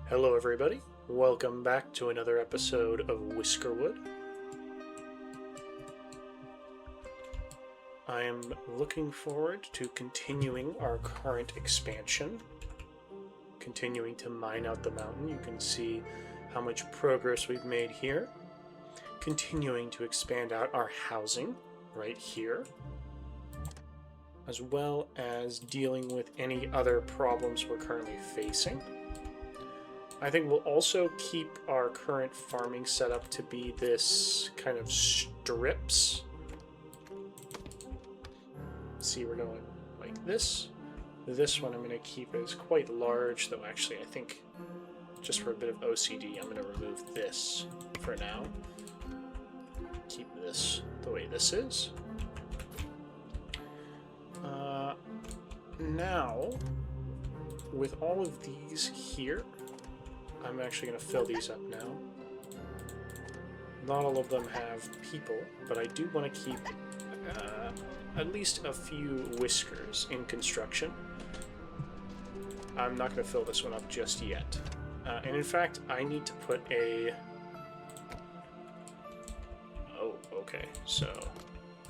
Hello everybody, welcome back to another episode of Whiskerwood. I am looking forward to continuing our current expansion, continuing to mine out the mountain. You can see how much progress we've made here. Continuing to expand out our housing right here, as well as dealing with any other problems we're currently facing. I think we'll also keep our current farming setup to be this kind of strips. See, we're going like this. This one I'm going to keep as quite large, though actually I think just for a bit of OCD I'm going to remove this for now. Keep this the way this is. Now, with all of these here, I'm actually going to fill these up now. Not all of them have people, but I do want to keep at least a few whiskers in construction. I'm not going to fill this one up just yet. And in fact, I need to put a... Oh, okay. So,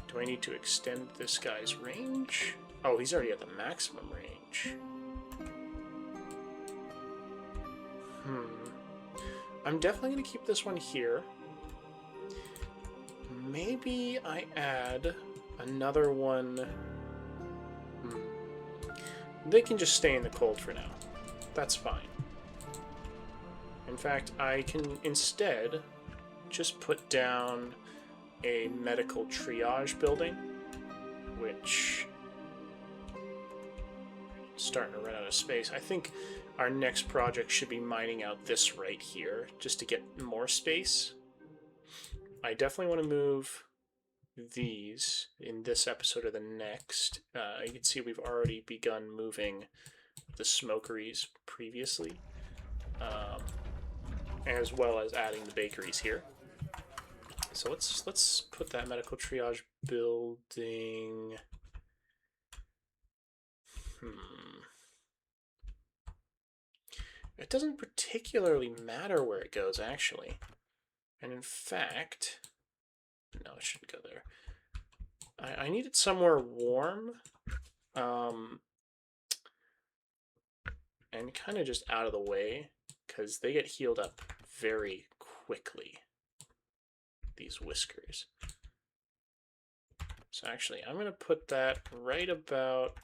do I need to extend this guy's range? Oh, he's already at the maximum range. I'm definitely going to keep this one here. Maybe I add another one. They can just stay in the cold for now. That's fine. In fact, I can instead just put down a medical triage building, which is starting to run out of space. I think our next project should be mining out this right here, just to get more space. I definitely want to move these in this episode or the next. You can see we've already begun moving the smokeries previously, as well as adding the bakeries here. So let's put that medical triage building. It doesn't particularly matter where it goes, actually. And in fact, no, it shouldn't go there. I need it somewhere warm, and kind of just out of the way, because they get healed up very quickly, these whiskers. So actually, I'm going to put that right about...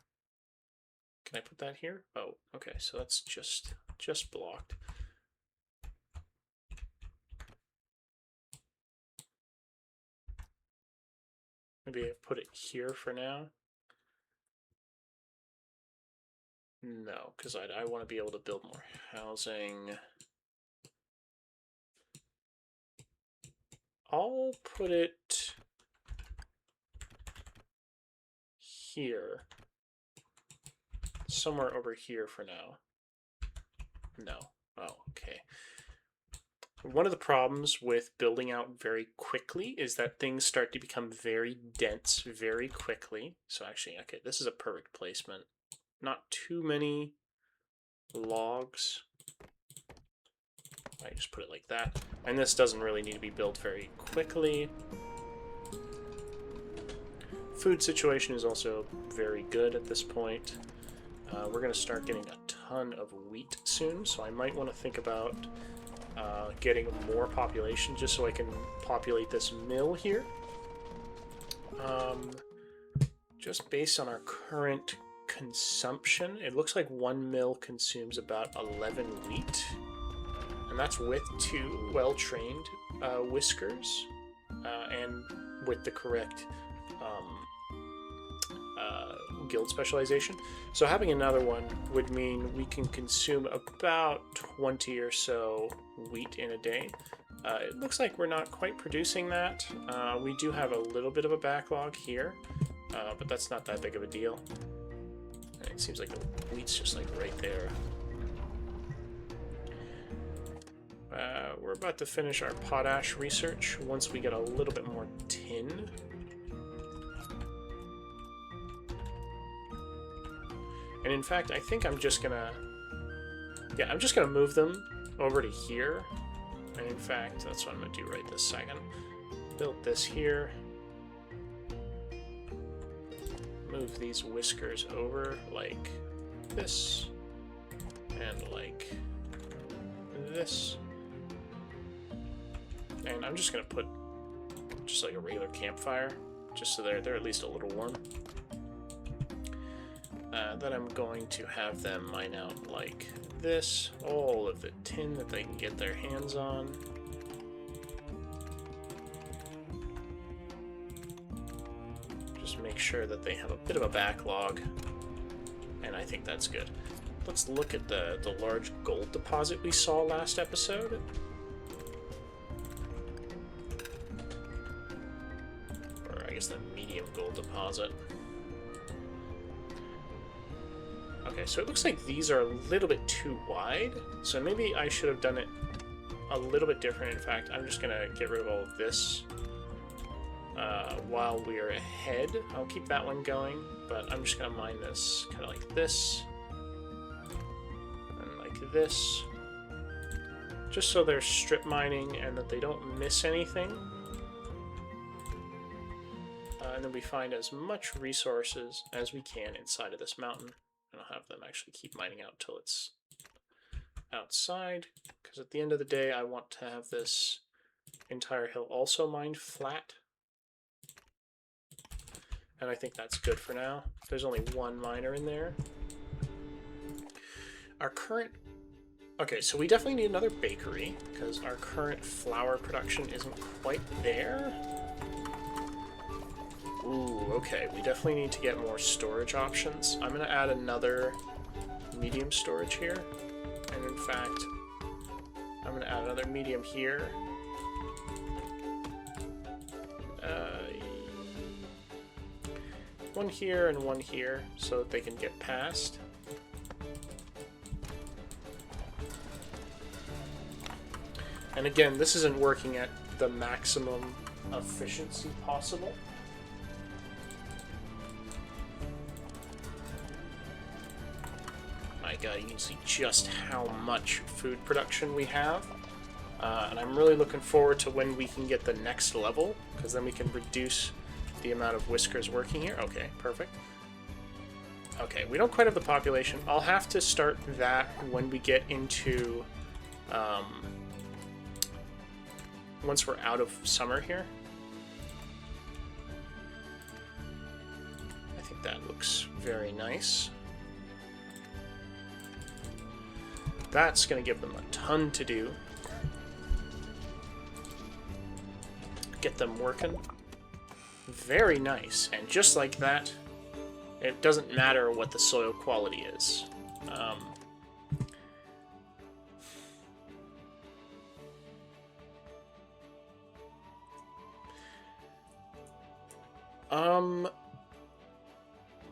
Can I put that here? Oh, okay, so that's just blocked. Maybe I put it here for now. No, because I want to be able to build more housing. I'll put it here. Somewhere over here for now. No. Oh, okay. One of the problems with building out very quickly is that things start to become very dense very quickly. So actually, okay, this is a perfect placement. Not too many logs. I just put it like that. And this doesn't really need to be built very quickly. Food situation is also very good at this point. We're going to start getting a ton of wheat soon, so I might want to think about getting more population just so I can populate this mill here. Just based on our current consumption, it looks like 1 mill consumes about 11 wheat, and that's with 2 well-trained whiskers and with the correct guild specialization. So having another one would mean we can consume about 20 or so wheat in a day. It looks like we're not quite producing that. We do have a little bit of a backlog here, but that's not that big of a deal. And it seems like the wheat's just like right there. We're about to finish our potash research once we get a little bit more tin. And in fact, I think I'm just gonna move them over to here. And in fact, that's what I'm going to do right this second. Build this here. Move these whiskers over like this. And like this. And I'm just going to put just like a regular campfire, just so they're at least a little warm. Then I'm going to have them mine out like this, all of the tin that they can get their hands on. Just make sure that they have a bit of a backlog, and I think that's good. Let's look at the large gold deposit we saw last episode. Or I guess the medium gold deposit. Okay, so it looks like these are a little bit too wide, so maybe I should have done it a little bit different. In fact, I'm just going to get rid of all of this while we're ahead. I'll keep that one going, but I'm just going to mine this kind of like this, and like this, just so they're strip mining and that they don't miss anything. And then we find as much resources as we can inside of this mountain. And I'll have them actually keep mining out until it's outside, because at the end of the day I want to have this entire hill also mined flat. And I think that's good for now. There's only one miner in there. Our current... Okay, so we definitely need another bakery, because our current flour production isn't quite there. Ooh, okay, we definitely need to get more storage options. I'm going to add another medium storage here. And in fact, I'm going to add another medium here. One here and one here, so that they can get past. And again, this isn't working at the maximum efficiency possible. My God, you can see just how much food production we have. And I'm really looking forward to when we can get the next level, because then we can reduce the amount of whiskers working here. Okay, perfect. Okay, we don't quite have the population. I'll have to start that when we get into... once we're out of summer here. I think that looks very nice. That's going to give them a ton to do. Get them working. Very nice. And just like that, it doesn't matter what the soil quality is.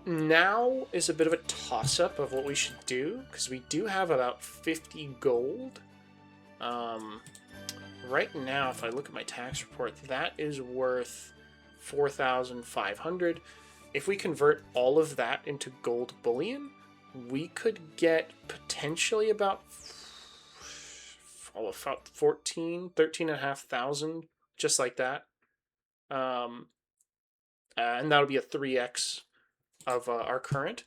Now is a bit of a toss-up of what we should do, because we do have about 50 gold. Right now, if I look at my tax report, that is worth 4,500. If we convert all of that into gold bullion, we could get potentially about 13,500, just like that. And that'll be a 3x of our current,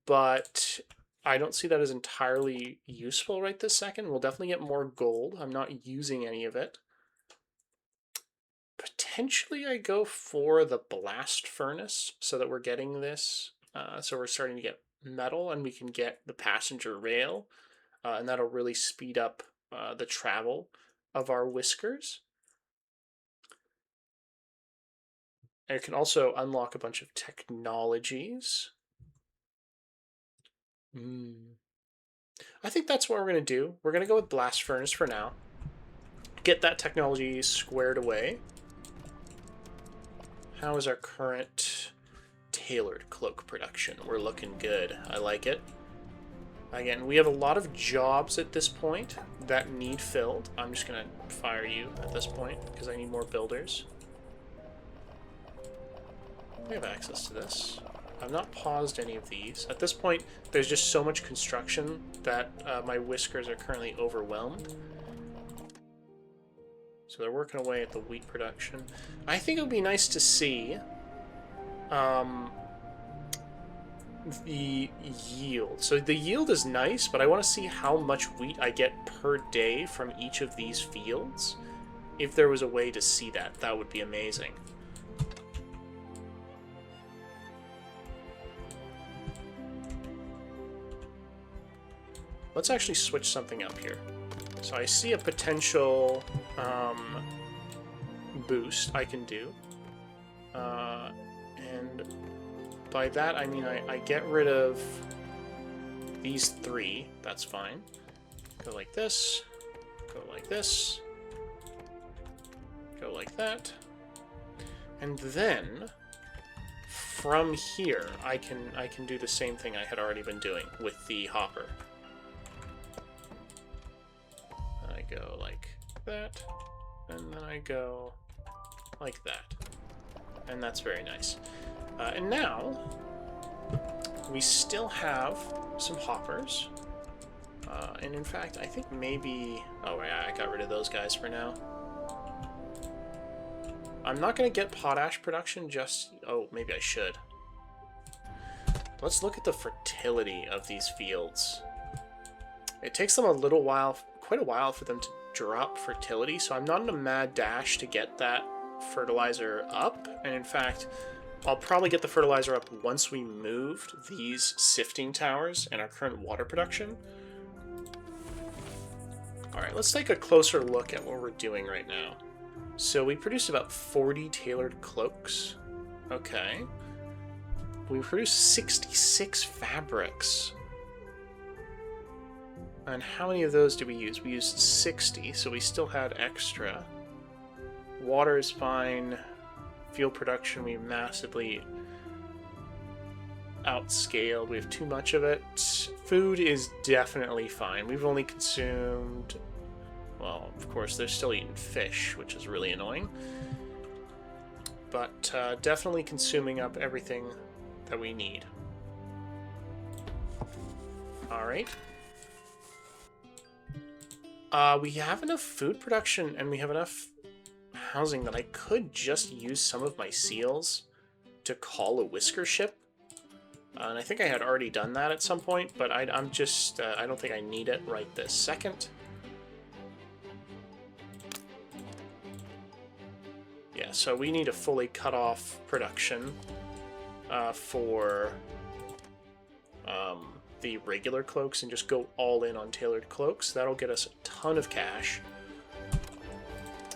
but I don't see that as entirely useful right this second. We'll definitely get more gold. I'm not using any of it. Potentially I go for the blast furnace so that we're getting this. So we're starting to get metal and we can get the passenger rail, and that'll really speed up the travel of our whiskers. And it can also unlock a bunch of technologies. I think that's what we're going to do. We're going to go with Blast Furnace for now. Get that technology squared away. How is our current tailored cloak production? We're looking good. I like it. Again, we have a lot of jobs at this point that need filled. I'm just going to fire you at this point because I need more builders. We have access to this. I've not paused any of these. At this point, there's just so much construction that my whiskers are currently overwhelmed. So they're working away at the wheat production. I think it would be nice to see the yield. So the yield is nice, but I want to see how much wheat I get per day from each of these fields. If there was a way to see that, that would be amazing. Let's actually switch something up here. So I see a potential boost I can do. And by that I mean I get rid of these three. That's fine. Go like this. Go like this. Go like that. And then from here I can do the same thing I had already been doing with the hopper. I go like that, and then I go like that. And that's very nice. And now, we still have some hoppers. And in fact, I think maybe... Oh, yeah, I got rid of those guys for now. I'm not going to get potash production just... Oh, maybe I should. Let's look at the fertility of these fields. It takes them a little while, quite a while for them to drop fertility, so I'm not in a mad dash to get that fertilizer up. And in fact, I'll probably get the fertilizer up once we moved these sifting towers and our current water production. Alright, let's take a closer look at what we're doing right now. So we produced about 40 tailored cloaks. Okay. We produced 66 fabrics. And how many of those did we use? We used 60, so we still had extra. Water is fine. Fuel production, we massively outscaled. We have too much of it. Food is definitely fine. We've only consumed... Well, of course, they're still eating fish, which is really annoying. But definitely consuming up everything that we need. Alright. We have enough food production, and we have enough housing that I could just use some of my seals to call a whisker ship. And I think I had already done that at some point, but I'm just... I don't think I need it right this second. Yeah, so we need to fully cut off production for the regular cloaks and just go all in on tailored cloaks. That'll get us a ton of cash.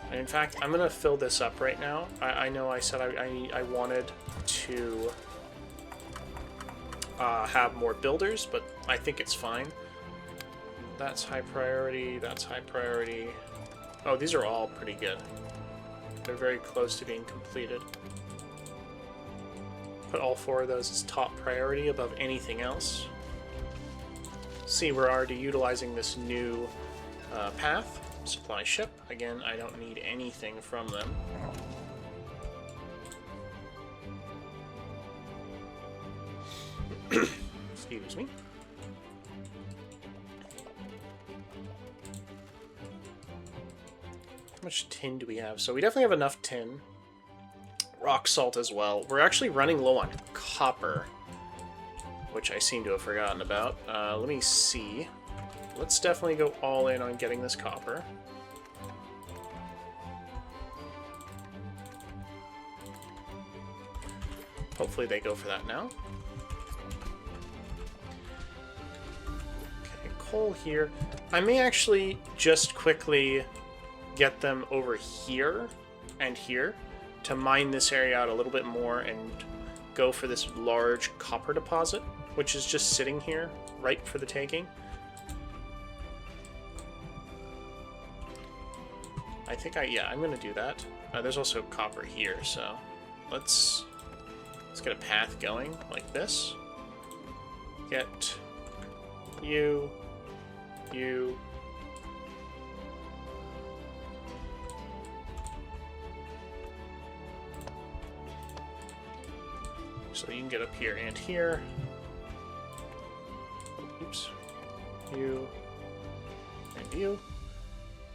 And in fact, I'm going to fill this up right now. I know I said I wanted to have more builders, but I think it's fine. That's high priority, that's high priority. Oh, these are all pretty good. They're very close to being completed. Put all 4 of those as top priority above anything else. See, we're already utilizing this new path. Supply ship. Again, I don't need anything from them. Excuse me. How much tin do we have? So we definitely have enough tin. Rock salt as well. We're actually running low on copper, which I seem to have forgotten about. Let me see. Let's definitely go all in on getting this copper. Hopefully they go for that now. Okay, coal here. I may actually just quickly get them over here and here to mine this area out a little bit more and go for this large copper deposit, which is just sitting here, right for the taking. I think I'm going to do that. There's also copper here, so let's get a path going like this. Get you. So you can get up here and here. Oops. You. And you.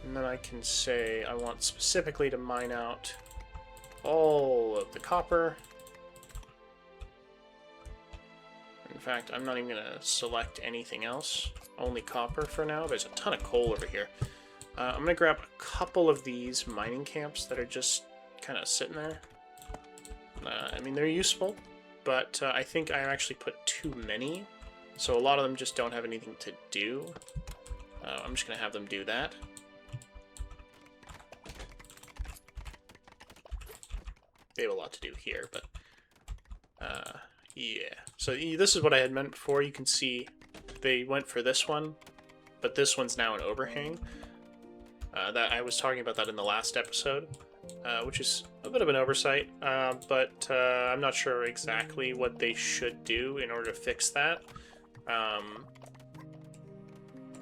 And then I can say I want specifically to mine out all of the copper. In fact, I'm not even going to select anything else. Only copper for now. There's a ton of coal over here. I'm going to grab a couple of these mining camps that are just kind of sitting there. I mean, they're useful, but I think I actually put too many. So a lot of them just don't have anything to do. I'm just going to have them do that. They have a lot to do here, but yeah. So this is what I had meant before. You can see they went for this one, but this one's now an overhang. That I was talking about that in the last episode, which is a bit of an oversight, but I'm not sure exactly what they should do in order to fix that,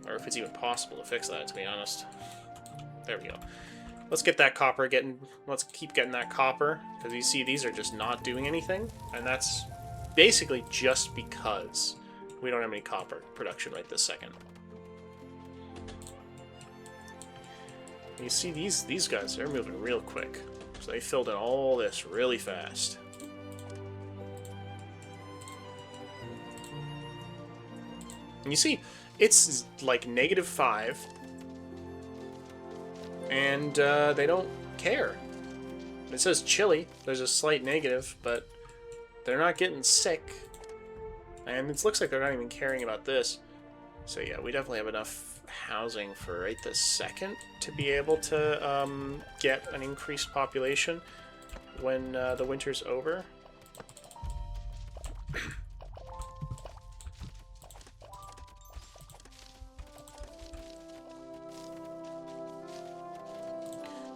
or if it's even possible to fix that, to be honest. There we go. Let's get that copper let's keep getting that copper, because you see these are just not doing anything, and that's basically just because we don't have any copper production right this second. You see these guys, they're moving real quick, so they filled in all this really fast. And you see, it's like -5. And they don't care. It says chilly. There's a slight negative, but they're not getting sick. And it looks like they're not even caring about this. So yeah, we definitely have enough housing for right this second to be able to get an increased population when the winter's over.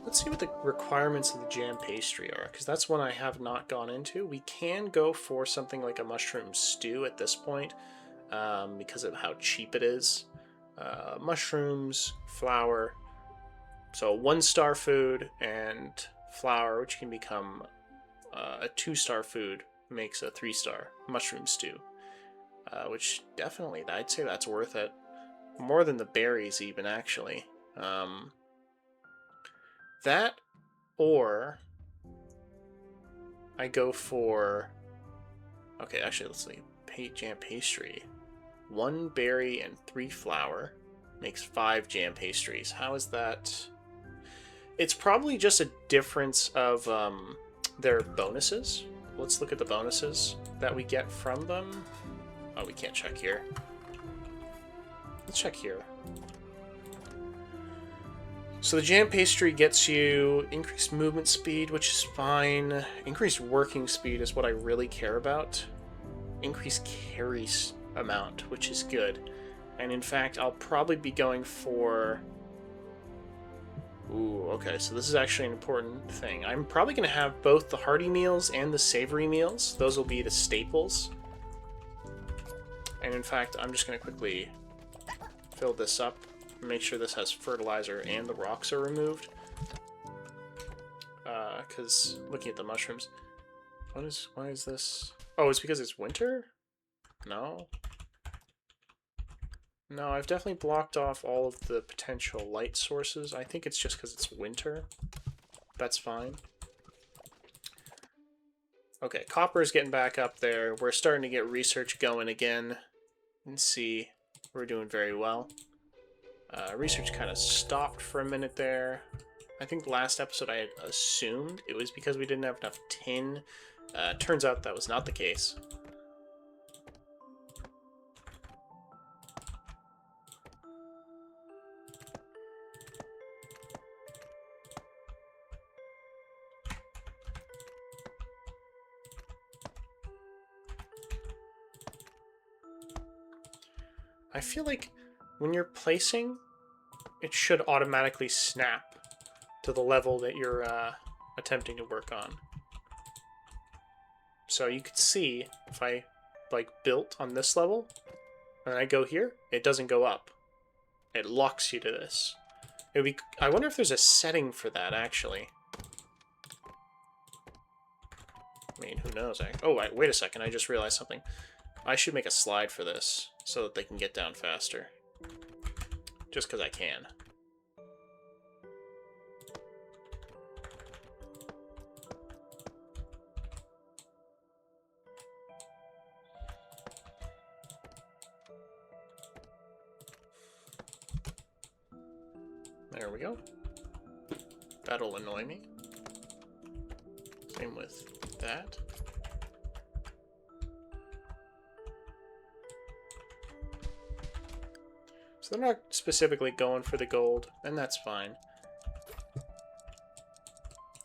Let's see what the requirements of the jam pastry are, because that's one I have not gone into. We can go for something like a mushroom stew at this point, because of how cheap it is. Mushrooms, flour, so 1-star food, and flour, which can become a 2-star food, makes a 3-star mushroom stew, which definitely, I'd say that's worth it. More than the berries even, actually. That, or I go for, okay, actually, let's see, jam pastry. 1 berry and 3 flour makes 5 jam pastries. How is that? It's probably just a difference of their bonuses. Let's look at the bonuses that we get from them. Oh, we can't check here. Let's check here. So the jam pastry gets you increased movement speed, which is fine. Increased working speed is what I really care about. Increased carry amount, which is good. And in fact, I'll probably be going for... Ooh, okay, so this is actually an important thing. I'm probably going to have both the hearty meals and the savory meals. Those will be the staples. And in fact, I'm just going to quickly fill this up. Make sure this has fertilizer and the rocks are removed. Because looking at the mushrooms, why is this? Oh, it's because it's winter? No. No, I've definitely blocked off all of the potential light sources. I think it's just because it's winter. That's fine. Okay, copper is getting back up there. We're starting to get research going again. And see, we're doing very well. Research kind of stopped for a minute there. I think last episode I had assumed it was because we didn't have enough tin. Turns out that was not the case. I feel like when you're placing, it should automatically snap to the level that you're attempting to work on. So you could see if I built on this level and I go here, it doesn't go up. It locks you to this. It would be, I wonder if there's a setting for that actually. I mean, who knows? Oh, wait a second. I just realized something. I should make a slide for this so that they can get down faster. Just because I can. There we go. That'll annoy me. Same with that. So they're not specifically going for the gold, and that's fine.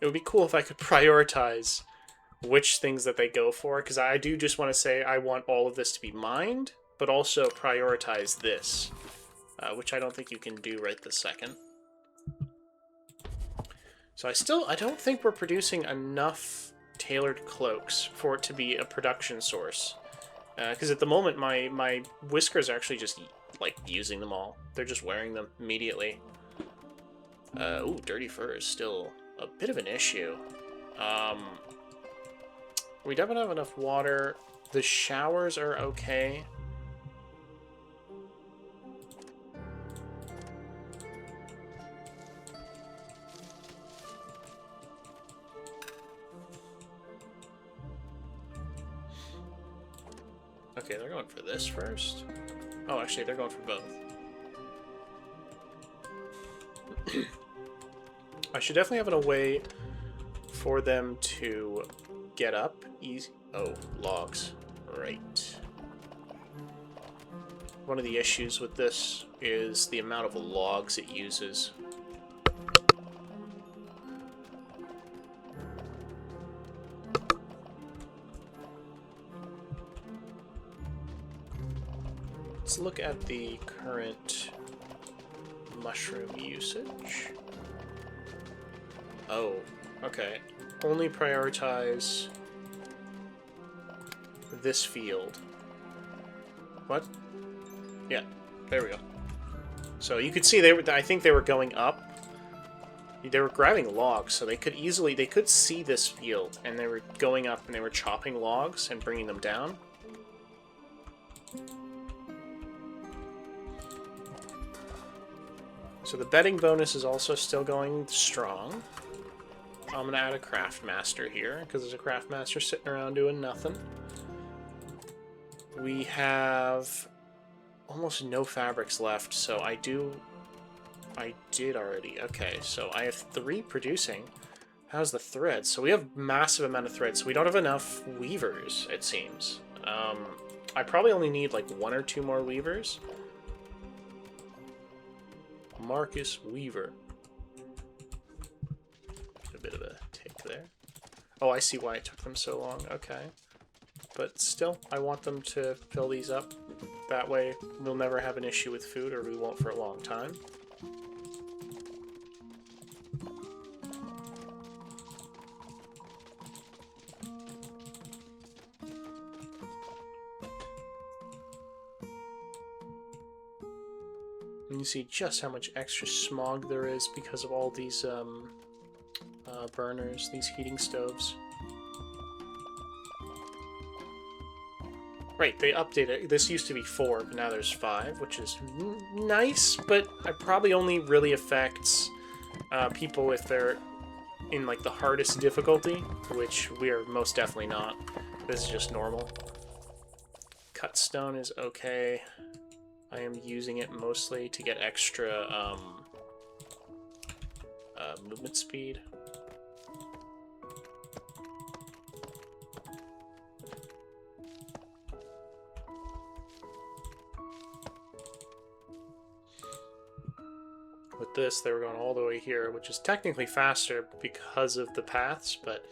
It would be cool if I could prioritize which things that they go for, because I do just want to say I want all of this to be mined, but also prioritize this, which I don't think you can do right this second. So I don't think we're producing enough tailored cloaks for it to be a production source. Because at the moment, my whiskers are actually just, like, using them all. They're just wearing them immediately. Ooh, dirty fur is still a bit of an issue. We don't have enough water. The showers are okay. Okay, they're going for this first. Oh, actually, they're going for both. I should definitely have a way for them to get up easy. Oh, logs. Right. One of the issues with this is the amount of logs it uses. Let's look at the current mushroom usage. Oh, okay. Only prioritize this field. What? Yeah, there we go. So you could see I think they were going up. They were grabbing logs, so they could see this field, and they were going up and they were chopping logs and bringing them down. So the betting bonus is also still going strong. I'm going to add a craft master here, because there's a craft master sitting around doing nothing. We have almost no fabrics left, so I did already. Okay, so I have 3 producing. How's the thread? So we have massive amount of thread, so we don't have enough weavers, it seems. I probably only need like 1 or 2 more weavers. Marcus Weaver. A bit of a tick there. Oh, I see why it took them so long. Okay. But still, I want them to fill these up. That way, we'll never have an issue with food, or we won't for a long time. And you see just how much extra smog there is because of all these burners, these heating stoves. Right, they updated it. This used to be 4, but now there's 5, which is nice, but it probably only really affects people if they're in like the hardest difficulty, which we are most definitely not. This is just normal. Cut stone is okay. I am using it mostly to get extra movement speed. With this, they were going all the way here, which is technically faster because of the paths, but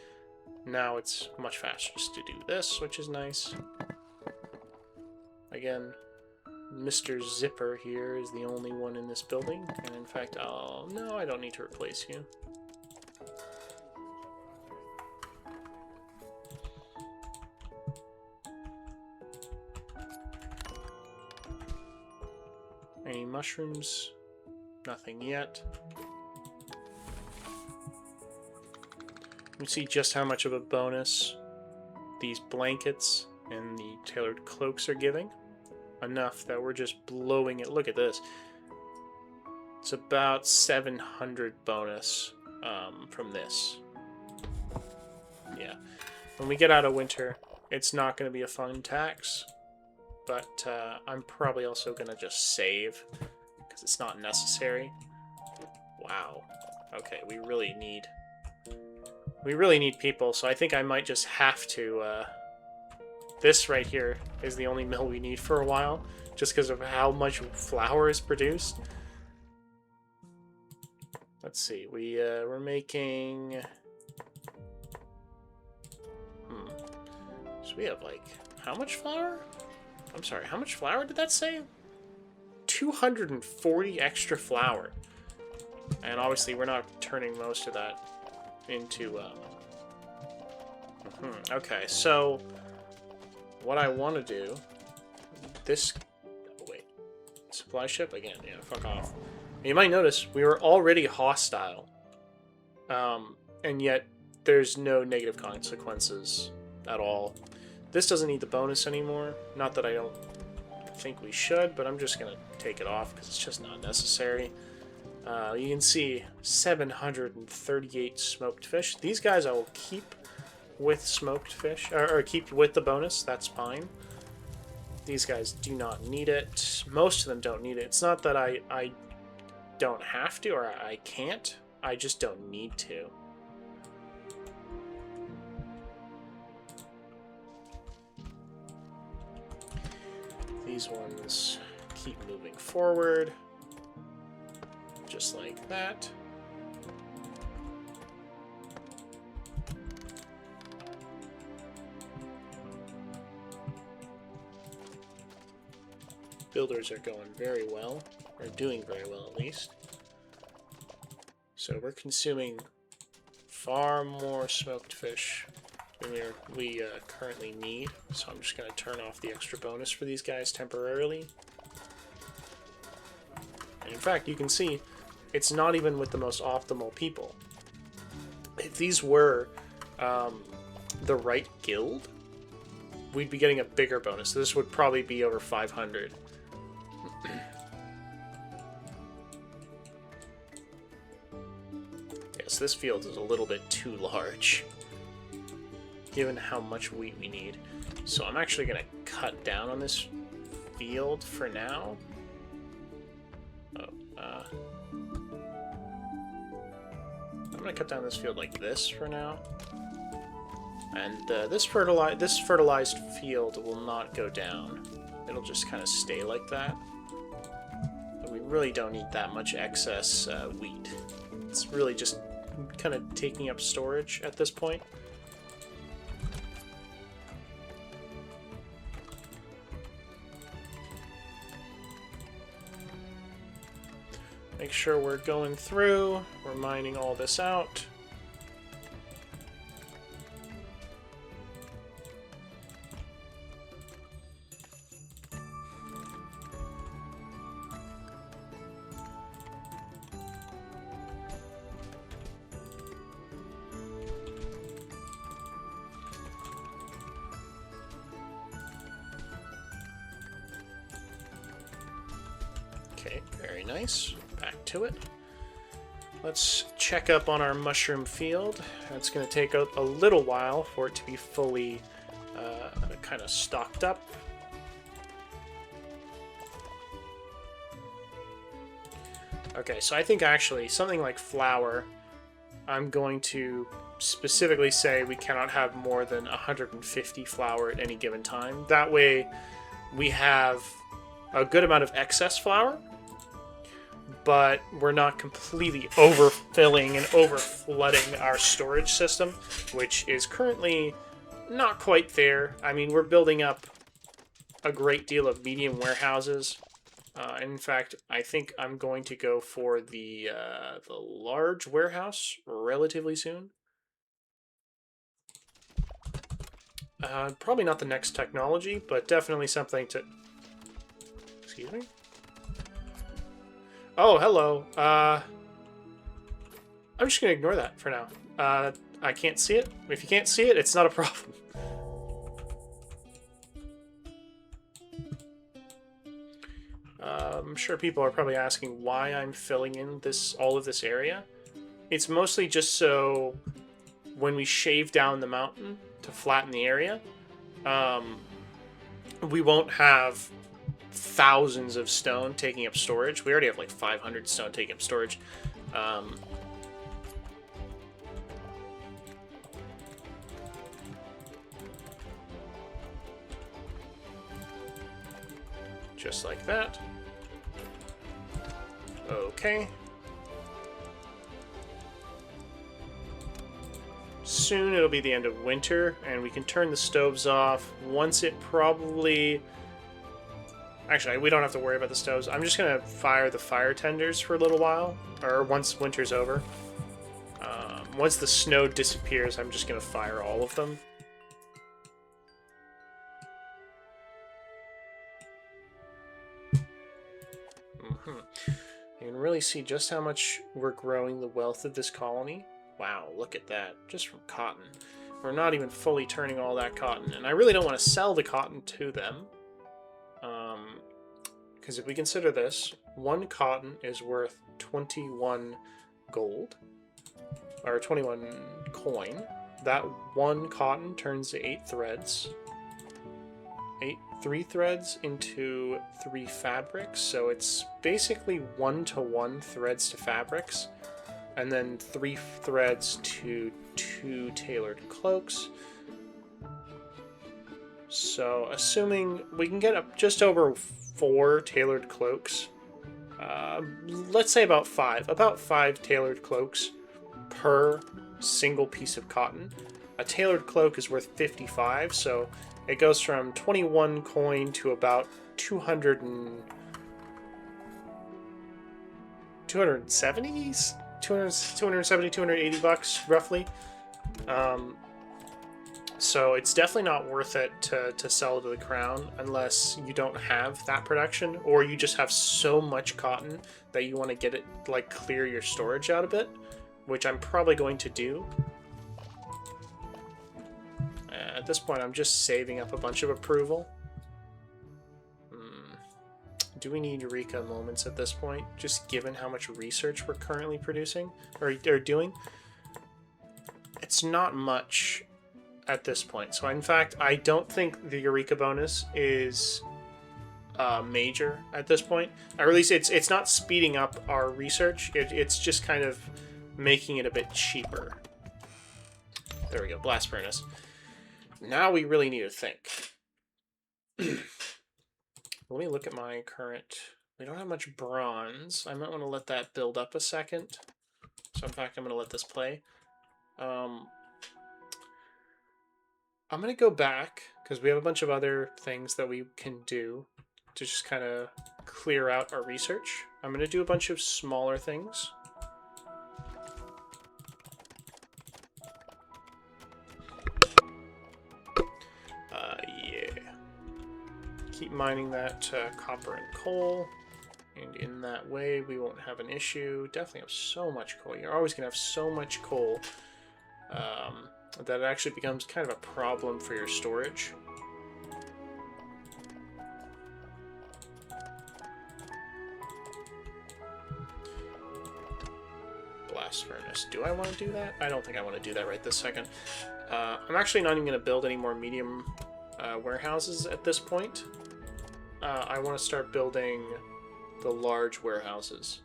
now it's much faster just to do this, which is nice. Again, Mr. Zipper here is the only one in this building, and in fact, no, I don't need to replace you. Any mushrooms? Nothing yet. You see just how much of a bonus these blankets and the tailored cloaks are giving. Enough that we're just blowing it. Look at this. It's about 700 bonus from this. Yeah. When we get out of winter, it's not going to be a fun tax. But I'm probably also going to just save because it's not necessary. Wow. Okay, we really need people, so I think I might just have to... this right here is the only mill we need for a while, just because of how much flour is produced. Let's see, we're making... So we have, like, how much flour? I'm sorry, how much flour did that say? 240 extra flour. And obviously we're not turning most of that into... Okay, so... What I want to do... This... Oh, wait. Supply ship? Again, yeah, fuck off. You might notice, we were already hostile. And yet, there's no negative consequences at all. This doesn't need the bonus anymore. Not that I don't think we should, but I'm just going to take it off because it's just not necessary. You can see 738 smoked fish. These guys I will keep with smoked fish, or keep with the bonus. That's fine. These guys do not need it. Most of them don't need it. It's not that I don't have to or I can't. I just don't need to. These ones keep moving forward. Just like that. Builders are going very well, or doing very well at least. So we're consuming far more smoked fish than we currently need. So I'm just going to turn off the extra bonus for these guys temporarily. And in fact, you can see it's not even with the most optimal people. If these were the right guild, we'd be getting a bigger bonus. This would probably be over 500. Yes, this field is a little bit too large, given how much wheat we need. So I'm actually going to cut down on this field for now. I'm going to cut down this field like this for now. And this fertilized field will not go down. It'll just kind of stay like that. But we really don't need that much excess wheat. It's really just kind of taking up storage at this point. Make sure we're going through, we're mining all this out. Okay, very nice. Back to it. Let's check up on our mushroom field. It's going to take a little while for it to be fully kind of stocked up. Okay, so I think actually something like flour, I'm going to specifically say we cannot have more than 150 flour at any given time. That way we have a good amount of excess flour, but we're not completely overfilling and overflooding our storage system, which is currently not quite there. I mean, we're building up a great deal of medium warehouses. In fact, I think I'm going to go for the large warehouse relatively soon. Probably not the next technology, but definitely something to... Excuse me? Oh, hello. I'm just going to ignore that for now. I can't see it. If you can't see it, it's not a problem. I'm sure people are probably asking why I'm filling in all of this area. It's mostly just so when we shave down the mountain to flatten the area, we won't have thousands of stone taking up storage. We already have like 500 stone taking up storage. Just like that. Okay. Soon it'll be the end of winter, and we can turn the stoves off once it probably... Actually, we don't have to worry about the stoves. I'm just going to fire the fire tenders for a little while, or once winter's over. Once the snow disappears, I'm just going to fire all of them. You can really see just how much we're growing the wealth of this colony. Wow, look at that, just from cotton. We're not even fully turning all that cotton, and I really don't want to sell the cotton to them. Because if we consider this, one cotton is worth 21 gold, or 21 coin. That one cotton turns to 8 threads. 3 threads into 3 fabrics, so it's basically 1-to-1 threads to fabrics, and then 3 threads to 2 tailored cloaks. So assuming we can get up just over 4 tailored cloaks, let's say about 5 tailored cloaks per single piece of cotton. A tailored cloak is worth 55, so it goes from 21 coin to about 270, 280 bucks, roughly. So it's definitely not worth it to sell to the crown unless you don't have that production, or you just have so much cotton that you want to get it, like, clear your storage out a bit, which I'm probably going to do. At this point, I'm just saving up a bunch of approval. Do we need Eureka moments at this point, just given how much research we're currently producing, or doing? It's not much at this point. So in fact, I don't think the Eureka bonus is major at this point. Or at least it's not speeding up our research. It's just kind of making it a bit cheaper. There we go, blast furnace. Now we really need to think. Let me look at my current... We don't have much bronze. I might want to let that build up a second. So in fact, I'm going to let this play. I'm going to go back, because we have a bunch of other things that we can do to just kind of clear out our research. I'm going to do a bunch of smaller things. Keep mining that copper and coal, and in that way we won't have an issue. Definitely have so much coal. You're always going to have so much coal that it actually becomes kind of a problem for your storage. Blast furnace. Do I want to do that? I don't think I want to do that right this second. I'm actually not even going to build any more medium warehouses at this point. I want to start building the large warehouses.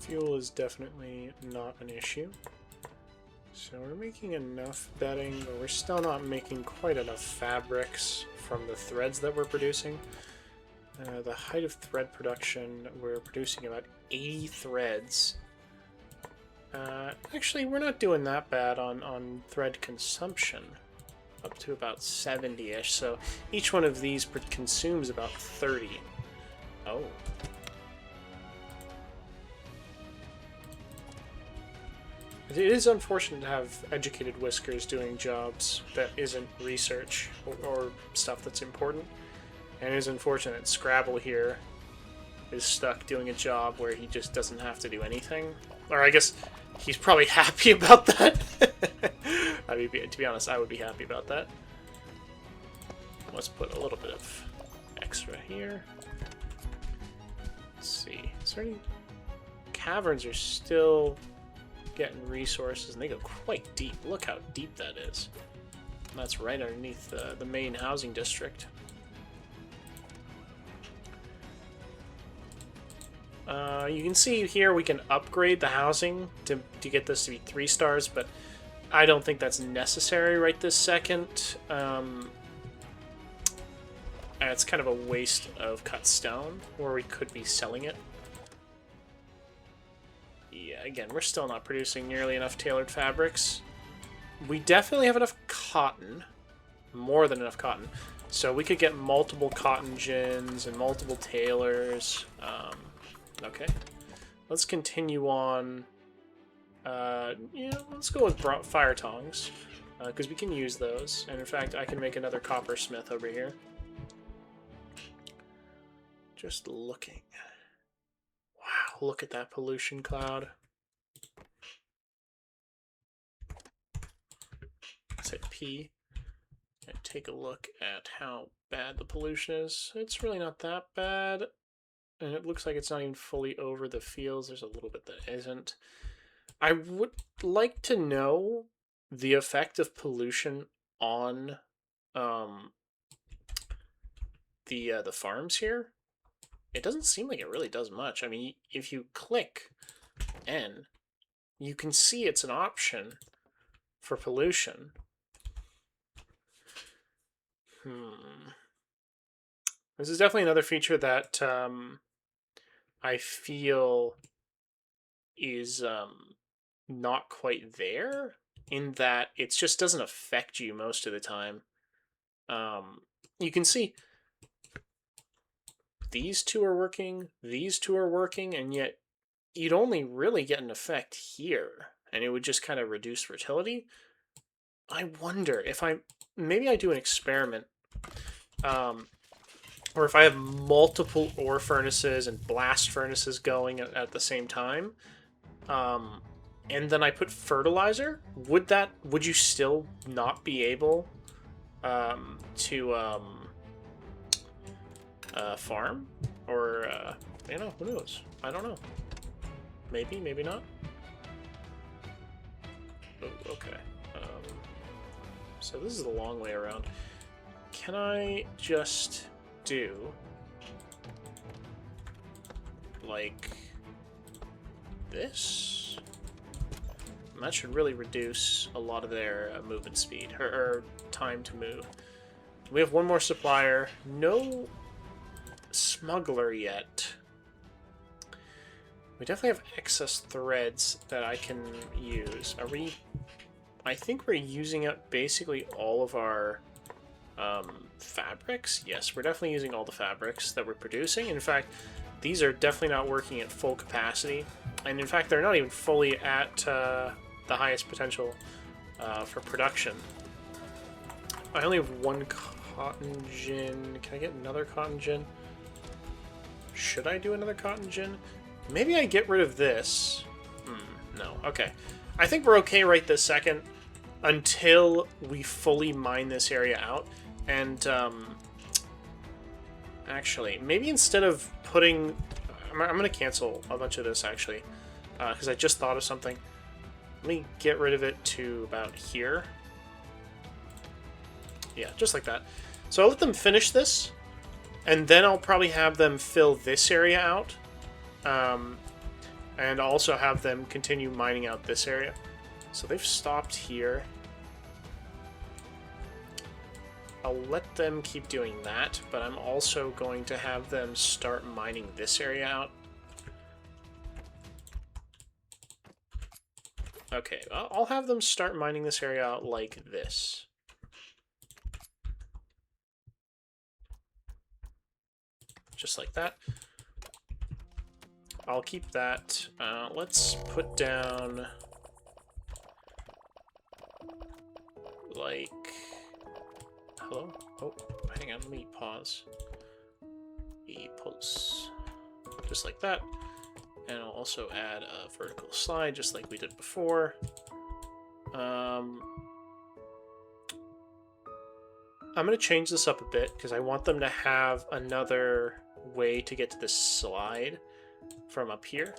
Fuel is definitely not an issue. So we're making enough bedding, but we're still not making quite enough fabrics from the threads that we're producing. The height of thread production, we're producing about 80 threads. Actually, we're not doing that bad on thread consumption. Up to about 70-ish, so each one of these consumes about 30. Oh. It is unfortunate to have educated whiskers doing jobs that isn't research or stuff that's important. And it is unfortunate that Scrabble here is stuck doing a job where he just doesn't have to do anything. Or I guess he's probably happy about that. I mean, to be honest, I would be happy about that. Let's put a little bit of extra here. Let's see. Is there any... Caverns are still getting resources, and they go quite deep. Look how deep that is. And that's right underneath the main housing district. You can see here we can upgrade the housing to get this to be 3 stars, but I don't think that's necessary right this second. It's kind of a waste of cut stone, where we could be selling it. Yeah, again, we're still not producing nearly enough tailored fabrics. We definitely have enough cotton, more than enough cotton, so we could get multiple cotton gins and multiple tailors. Okay, let's continue on. Yeah, let's go with fire tongs, because we can use those. And in fact, I can make another coppersmith over here. Just looking. Wow, look at that pollution cloud. Let's hit P and take a look at how bad the pollution is. It's really not that bad. And it looks like it's not even fully over the fields. There's a little bit that isn't. I would like to know the effect of pollution on the farms here. It doesn't seem like it really does much. I mean, if you click N, you can see it's an option for pollution. This is definitely another feature that I feel is not quite there, in that it just doesn't affect you most of the time. You can see these two are working, these two are working, and yet you'd only really get an effect here, and it would just kind of reduce fertility. I wonder if maybe I do an experiment, or if I have multiple ore furnaces and blast furnaces going at the same time, and then I put fertilizer, would you still not be able to farm? Or you know, who knows? I don't know. Maybe, maybe not. Oh, okay. So this is the long way around. Can I just do like this? And that should really reduce a lot of their movement speed, or time to move. We have one more supplier. No smuggler yet. We definitely have excess threads that I can use. Are we... I think we're using up basically all of our fabrics. Yes, we're definitely using all the fabrics that we're producing. In fact, these are definitely not working at full capacity. And in fact, they're not even fully at the highest potential for production. I only have one cotton gin. Can I get another cotton gin? Should I do another cotton gin? Maybe I get rid of this. No. Okay. I think we're okay right this second until we fully mine this area out. And actually, maybe instead of putting... I'm going to cancel a bunch of this, actually, because I just thought of something. Let me get rid of it to about here. Yeah, just like that. So I'll let them finish this, and then I'll probably have them fill this area out, and also have them continue mining out this area. So they've stopped here. I'll let them keep doing that, but I'm also going to have them start mining this area out. Okay, I'll have them start mining this area out like this. Just like that. I'll keep that. Let's put down... like... Hello? Oh, hang on, let me pause. we pulse just like that. And I'll also add a vertical slide just like we did before. I'm going to change this up a bit because I want them to have another way to get to this slide from up here.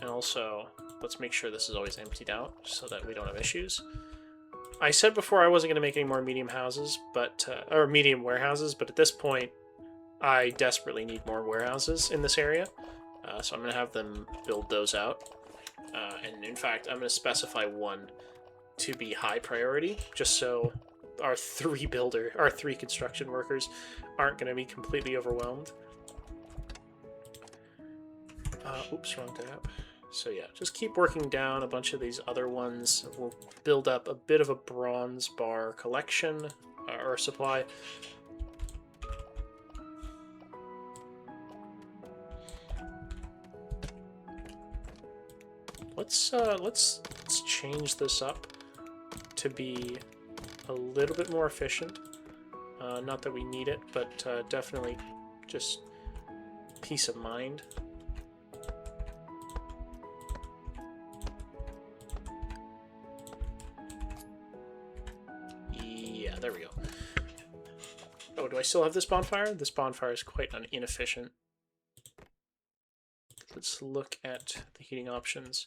And also, let's make sure this is always emptied out so that we don't have issues. I said before I wasn't going to make any more medium houses, or medium warehouses, but at this point, I desperately need more warehouses in this area. So I'm going to have them build those out. And in fact, I'm going to specify one to be high priority, just so our three construction workers aren't going to be completely overwhelmed. Oops, wrong tab. So yeah, just keep working down a bunch of these other ones. We'll build up a bit of a bronze bar collection, or supply. Let's change this up to be a little bit more efficient. Not that we need it, but definitely just peace of mind. Yeah, there we go. Oh, do I still have this bonfire? This bonfire is quite inefficient. Let's look at the heating options.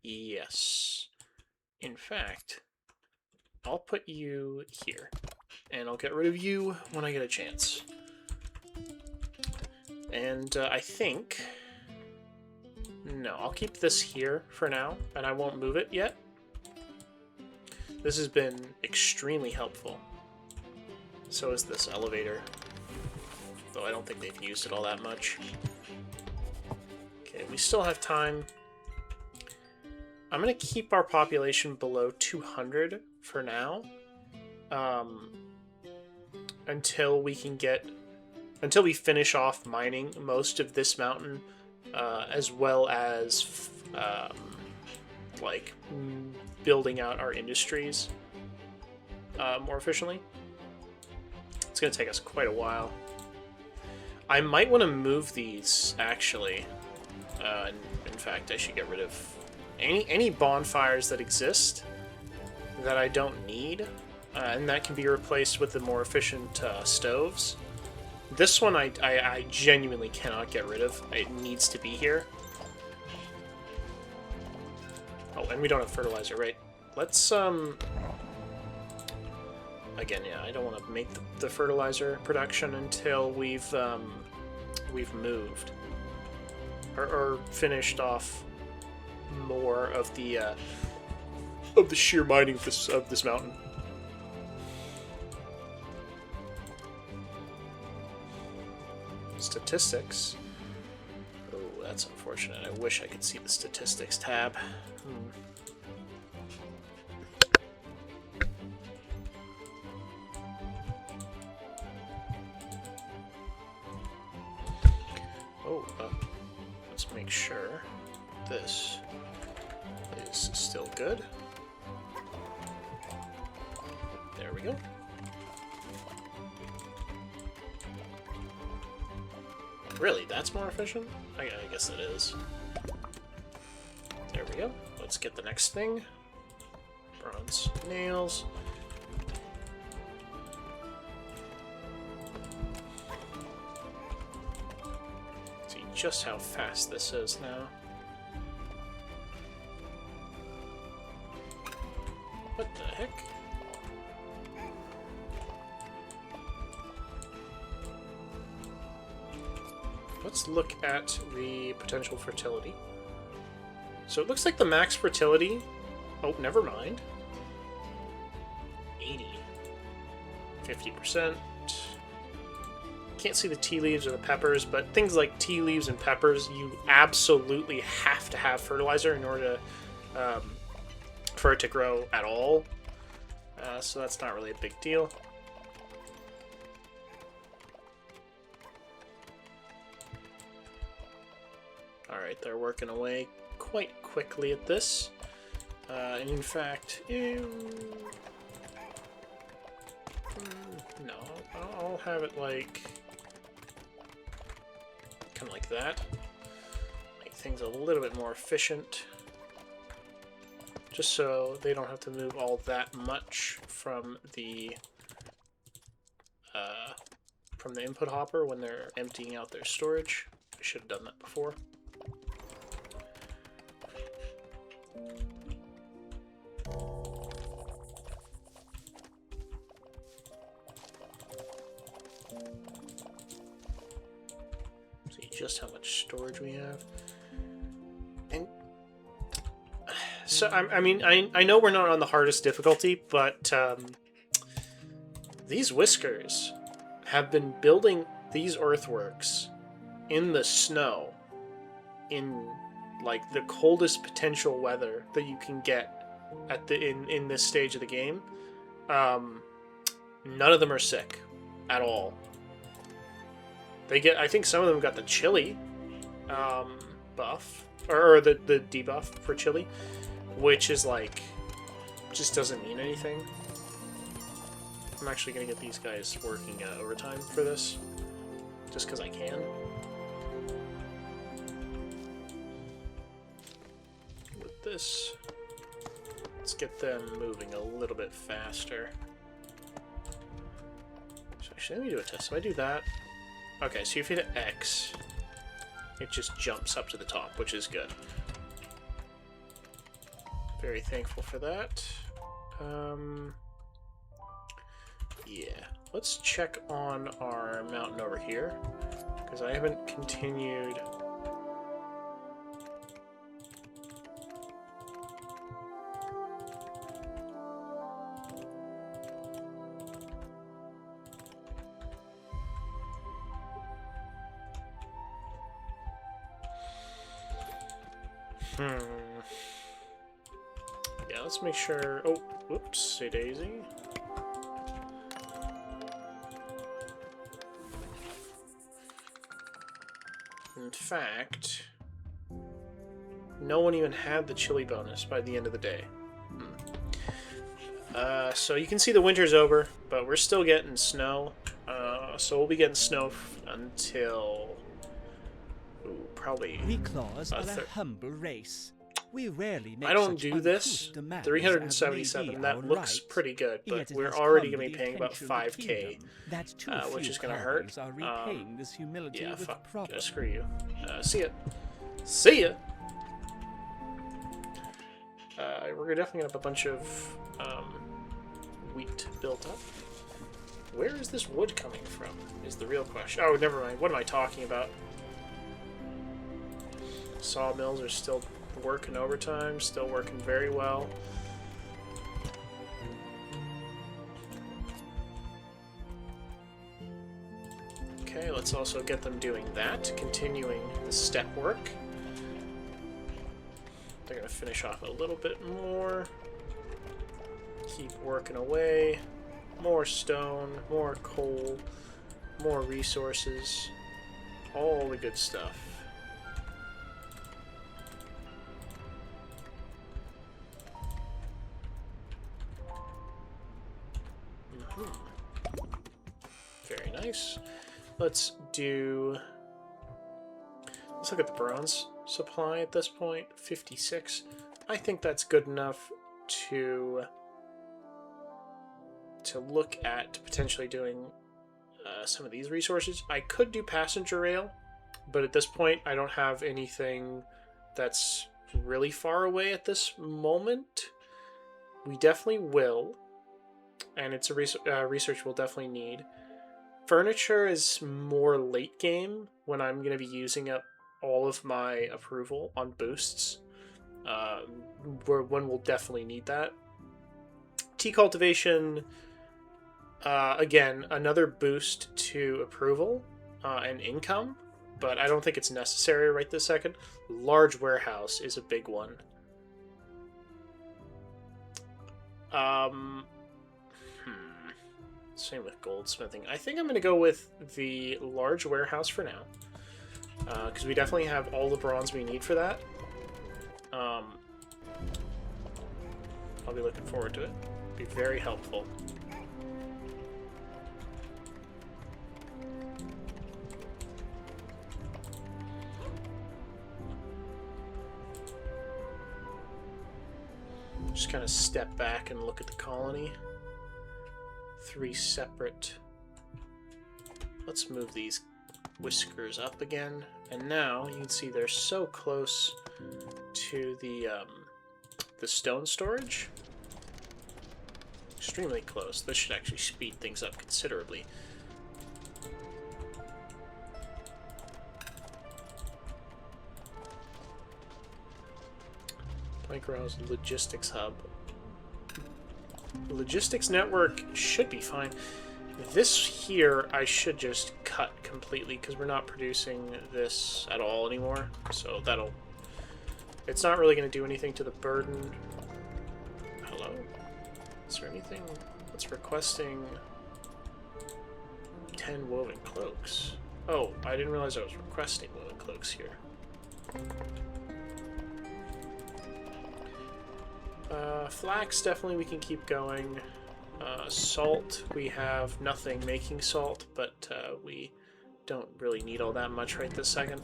Yes. In fact, I'll put you here, and I'll get rid of you when I get a chance. And I think... No, I'll keep this here for now, and I won't move it yet. This has been extremely helpful. So is this elevator, though I don't think they've used it all that much. Okay, we still have time. I'm going to keep our population below 200 for now, until we finish off mining most of this mountain, as well as like building out our industries more efficiently. It's going to take us quite a while. I might want to move these, actually. In fact, I should get rid of any bonfires that exist that I don't need, and that can be replaced with the more efficient stoves. This one I genuinely cannot get rid of. It needs to be here. Oh, and we don't have fertilizer, right? Let's, again, yeah, I don't want to make the fertilizer production until we've moved. Or finished off more of the sheer mining of this mountain. Statistics. Oh, that's unfortunate. I wish I could see the statistics tab. Oh, let's make sure this is still good. There we go. Really, that's more efficient? I guess it is. There we go. Let's get the next thing. Bronze nails. See just how fast this is now. What the heck? Let's look at the potential fertility. So it looks like the max fertility... Oh, never mind. 80. 50%. Can't see the tea leaves or the peppers, but things like tea leaves and peppers, you absolutely have to have fertilizer in order to, for it to grow at all. So that's not really a big deal. Alright, they're working away quite quickly at this. And in fact, no, I'll have it like like that. Make things a little bit more efficient. Just so they don't have to move all that much from the input hopper when they're emptying out their storage. I should have done that before. See just how much storage we have. And so, I mean, I know we're not on the hardest difficulty, but these whiskers have been building these earthworks in the snow in like the coldest potential weather that you can get at the in this stage of the game. None of them are sick at all. They get, I think some of them got the chili buff or the debuff for chili, which is like just doesn't mean anything. I'm actually going to get these guys working overtime for this, just because I can. With this, let's get them moving a little bit faster. So actually, let me do a test. So I do that. Okay, so if you hit X, it just jumps up to the top, which is good. Very thankful for that. Yeah, let's check on our mountain over here, because I haven't continued. Yeah, let's make sure. Oh, whoops, say daisy. In fact, no one even had the chili bonus by the end of the day. So you can see the winter's over, but we're still getting snow. So we'll be getting snow until probably. We claws are a humble race. We rarely make I don't such do this. uncouth demands 377. as may be That our looks right. pretty good, but Yet it we're has already come going to the be paying about intention of the 5k, kingdom that too which few is going to hurt. carvers are repaying this humility Yeah, with fuck. proper. Screw you. See ya. See ya. We're definitely going to have a bunch of wheat built up. Where is this wood coming from is the real question. Oh, never mind. What am I talking about? Sawmills are still working overtime, still working very well. Okay, let's also get them doing that, continuing the step work. They're going to finish off a little bit more. Keep working away. More stone, more coal, more resources. All the good stuff. Very nice. Let's look at the bronze supply at this point. 56. I think that's good enough to look at potentially doing some of these resources. I could do passenger rail, but at this point I don't have anything that's really far away at this moment. We definitely will, and it's a research we'll definitely need. Furniture is more late game when I'm going to be using up all of my approval on boosts, when we'll definitely need that. Tea cultivation, again, another boost to approval and income, but I don't think it's necessary right this second. Large warehouse is a big one. Same with goldsmithing. I think I'm going to go with the large warehouse for now, because we definitely have all the bronze we need for that. I'll be looking forward to it. Be very helpful. Just kind of step back and look at the colony. 3 separate. Let's move these whiskers up again. And now you can see they're so close to the stone storage. Extremely close. This should actually speed things up considerably. Micro's logistics hub. The logistics network should be fine. This here I should just cut completely because we're not producing this at all anymore. So that'll... It's not really going to do anything to the burden. Hello? Is there anything that's requesting 10 woven cloaks? Oh, I didn't realize I was requesting woven cloaks here. Flax, definitely we can keep going. Salt, we have nothing making salt, but we don't really need all that much right this second.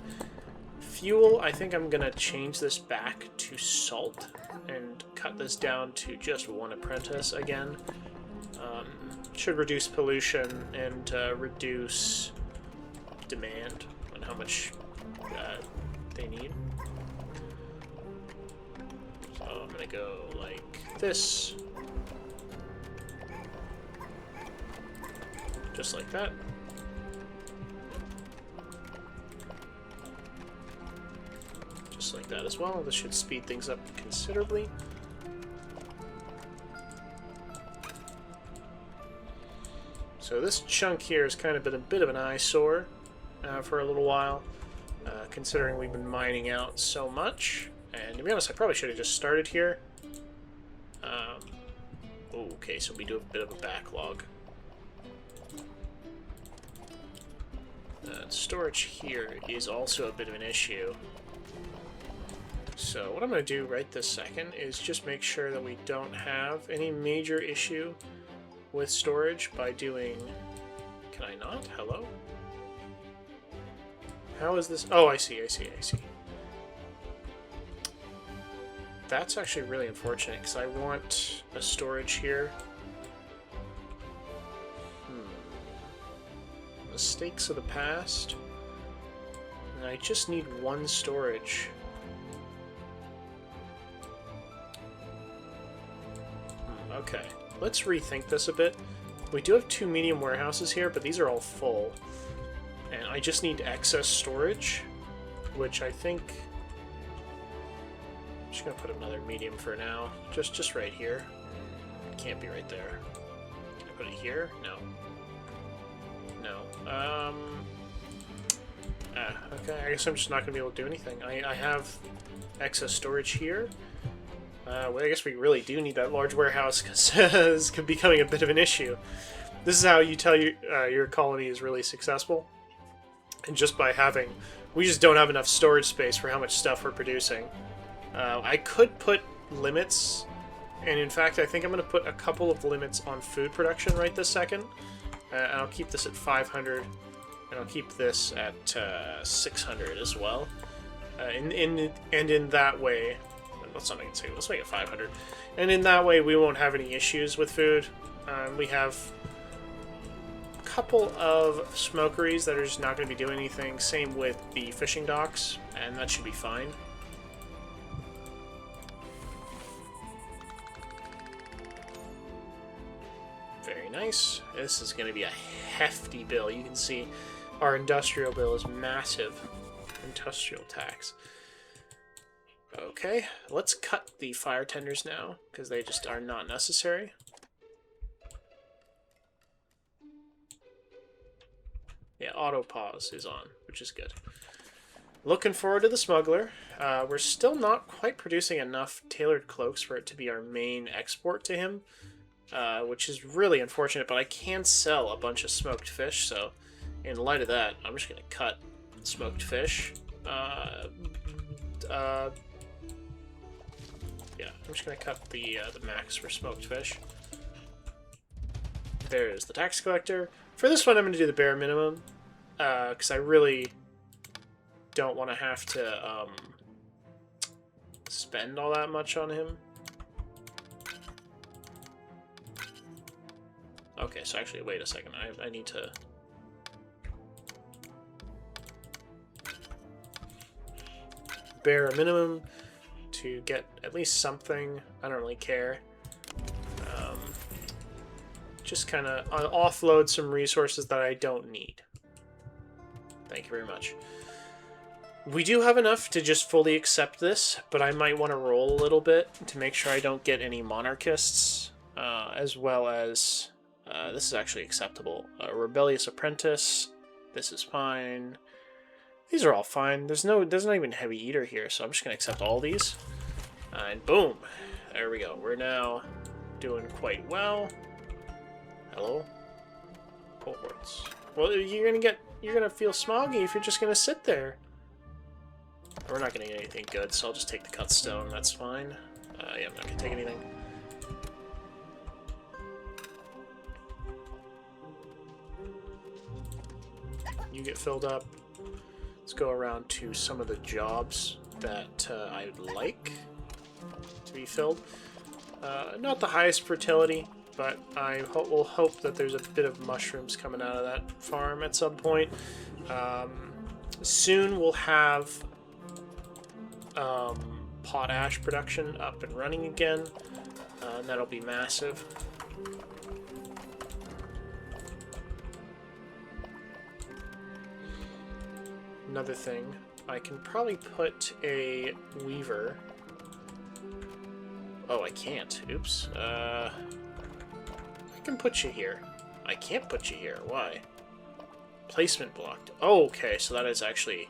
Fuel, I think I'm going to change this back to salt and cut this down to just 1 apprentice again. Should reduce pollution and reduce demand on how much they need. So I'm going to go like this. Just like that. Just like that as well. This should speed things up considerably. So this chunk here has kind of been a bit of an eyesore for a little while, considering we've been mining out so much. And to be honest, I probably should have just started here. Okay, so we do have a bit of a backlog. Storage here is also a bit of an issue. So what I'm going to do right this second is just make sure that we don't have any major issue with storage by doing... Can I not? Hello? How is this? Oh, I see. That's actually really unfortunate because I want a storage here. Mistakes of the past. And I just need 1 storage. Okay, let's rethink this a bit. We do have 2 medium warehouses here, but these are all full. And I just need excess storage, which I think... I'm just going to put another medium for now. Just right here. It can't be right there. Can I put it here? No. No. Okay, I guess I'm just not going to be able to do anything. I have excess storage here. Well, I guess we really do need that large warehouse because it's becoming a bit of an issue. This is how you tell your colony is really successful. And just by having... We just don't have enough storage space for how much stuff we're producing. I could put limits, and in fact I think I'm going to put a couple of limits on food production right this second. And I'll keep this at 500, and I'll keep this at 600 as well. And in that way... Let's not make it 600, let's make it 500. And in that way we won't have any issues with food. We have a couple of smokeries that are just not going to be doing anything. Same with the fishing docks, and that should be fine. Very nice. This is going to be a hefty bill. You can see our industrial bill is massive. Industrial tax. Okay, let's cut the fire tenders now, because they just are not necessary. Yeah, auto pause is on, which is good. Looking forward to the smuggler. We're still not quite producing enough tailored cloaks for it to be our main export to him, which is really unfortunate, but I can sell a bunch of smoked fish, so in light of that, I'm just going to cut smoked fish. Yeah, I'm just going to cut the max for smoked fish. There's the tax collector. For this one, I'm going to do the bare minimum, because I really don't want to have to spend all that much on him. Okay, so actually, wait a second. I need to... bare minimum to get at least something. I don't really care. Just kind of offload some resources that I don't need. Thank you very much. We do have enough to just fully accept this, but I might want to roll a little bit to make sure I don't get any monarchists, as well as this is actually acceptable. Rebellious apprentice, this is fine. These are all fine. There's not even heavy eater here, so I'm just gonna accept all these, and boom, there we go. We're now doing quite well. Hello, cohorts. Well, you're gonna feel smoggy if you're just gonna sit there. We're not gonna get anything good, so I'll just take the cut stone. That's fine. Yeah, I'm not gonna take anything. You get filled up. Let's go around to some of the jobs that I'd like to be filled. Not the highest fertility, but I will hope that there's a bit of mushrooms coming out of that farm at some point. Soon we'll have potash production up and running again, and that'll be massive. Another thing, I can probably put a weaver. Oh, I can't. Oops. I can put you here. I can't put you here. Why? Placement blocked. Oh, okay, so that is actually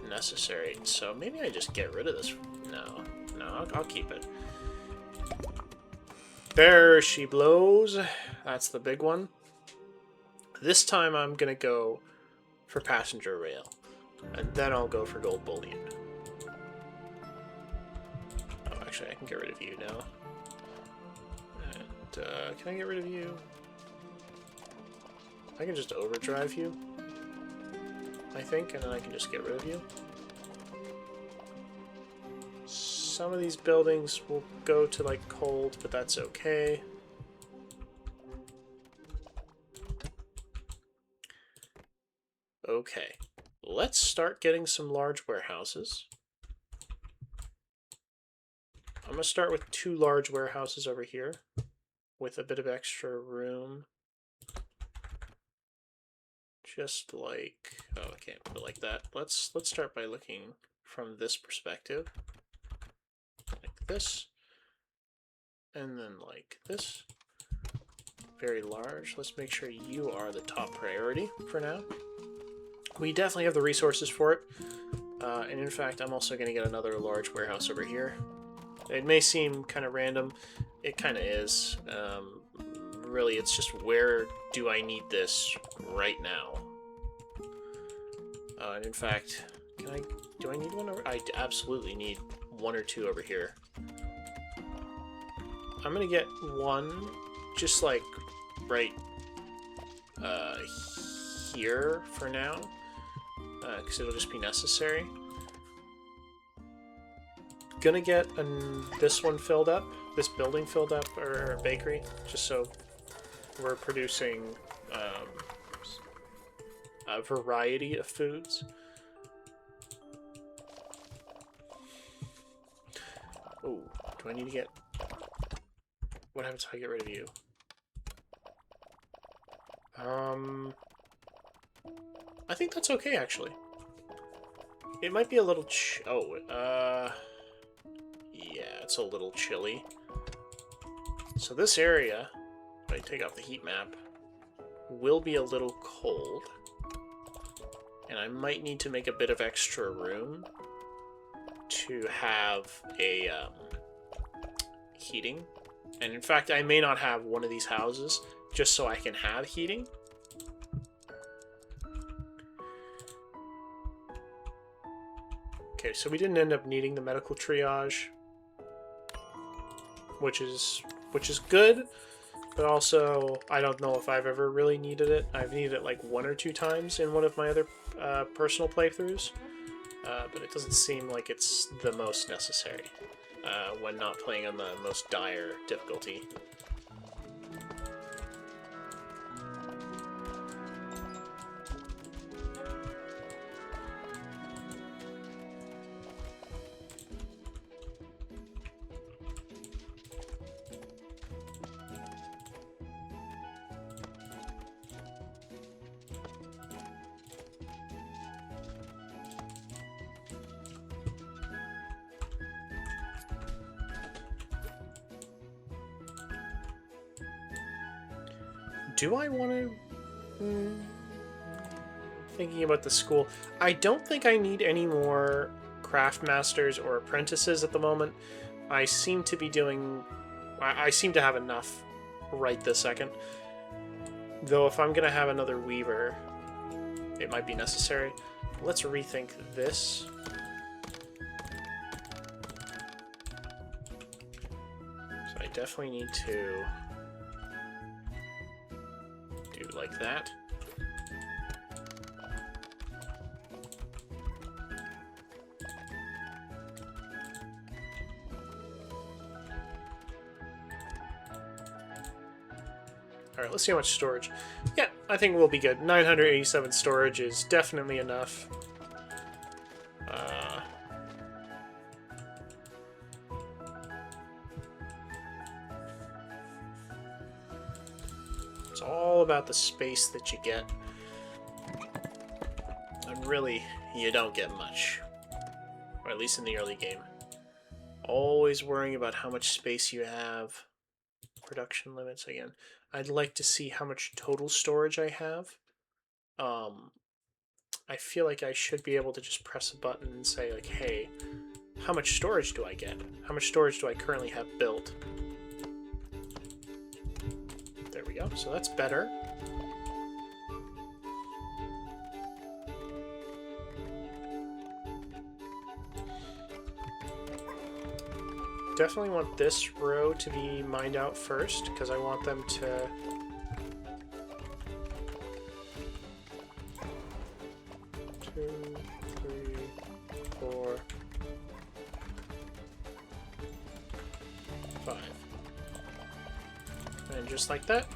necessary. So maybe I just get rid of this. No, I'll keep it. There she blows. That's the big one. This time I'm gonna go for passenger rail, and then I'll go for gold bullion. Oh, actually, I can get rid of you now. And can I get rid of you? I can just overdrive you, I think, and then I can just get rid of you. Some of these buildings will go to, like, cold, but that's okay. Okay, let's start getting some large warehouses. I'm going to start with 2 large warehouses over here with a bit of extra room. Just like, oh, I can't put it like that. Let's start by looking from this perspective. Like this. And then like this. Very large. Let's make sure you are the top priority for now. We definitely have the resources for it. And in fact, I'm also going to get another large warehouse over here. It may seem kind of random. It kind of is. Really, it's just where do I need this right now? And in fact, do I need one over? I absolutely need 1 or 2 over here. I'm going to get 1 just like right here for now. Because it'll just be necessary. Gonna get this one filled up, this building filled up, or bakery, just so we're producing a variety of foods. Oh, do I need to get... What happens if I get rid of you? I think that's okay, actually. It might be a little yeah, it's a little chilly. So this area, if I take off the heat map, will be a little cold. And I might need to make a bit of extra room to have a heating. And in fact, I may not have one of these houses just so I can have heating. Okay, so we didn't end up needing the medical triage, which is good, but also I don't know if I've ever really needed it. I've needed it like 1 or 2 times in one of my other personal playthroughs, but it doesn't seem like it's the most necessary when not playing on the most dire difficulty. do I want to... Thinking about the school, I don't think I need any more craft masters or apprentices at the moment. I seem to be doing... I seem to have enough right this second. Though if I'm going to have another weaver, it might be necessary. Let's rethink this. So I definitely need to do like that. Alright, let's see how much storage. Yeah, I think we'll be good. 987 storage is definitely enough. It's all about the space that you get. And really, you don't get much. Or at least in the early game. Always worrying about how much space you have. Production limits again. I'd like to see how much total storage I have. I feel like I should be able to just press a button and say, like, hey, how much storage do I get? How much storage do I currently have built? There we go. So that's better. Definitely want this row to be mined out first, because I want them to... Two, three, four, 5. And just like that,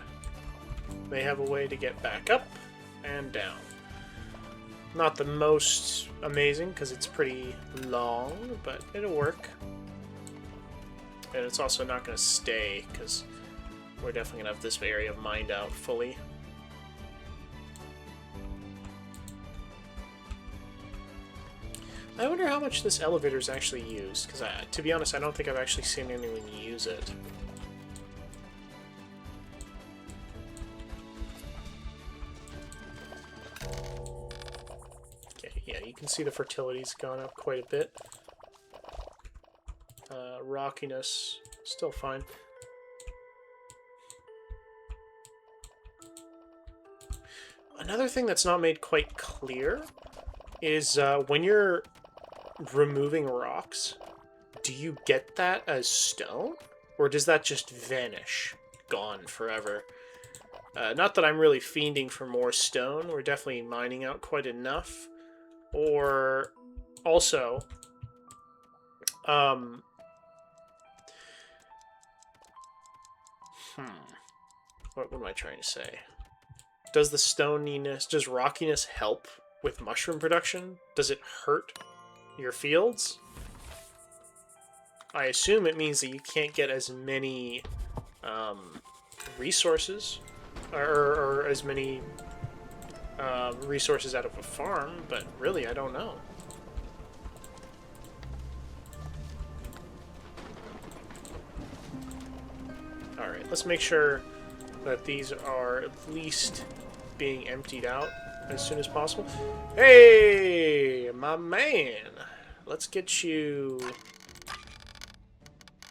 they have a way to get back up and down. Not the most amazing, because it's pretty long, but it'll work. And it's also not going to stay, because we're definitely going to have this area mined out fully. I wonder how much this elevator is actually used, because to be honest, I don't think I've actually seen anyone use it. Okay, yeah, you can see the fertility's gone up quite a bit. Rockiness, still fine. Another thing that's not made quite clear is when you're removing rocks, do you get that as stone? Or does that just vanish? Gone forever? Not that I'm really fiending for more stone. We're definitely mining out quite enough. Or also... What am I trying to say? Does the stoniness, does rockiness help with mushroom production? Does it hurt your fields? I assume it means that you can't get as many resources, or as many resources out of a farm, but really, I don't know. Alright, let's make sure that these are at least being emptied out as soon as possible. Hey, my man! Let's get you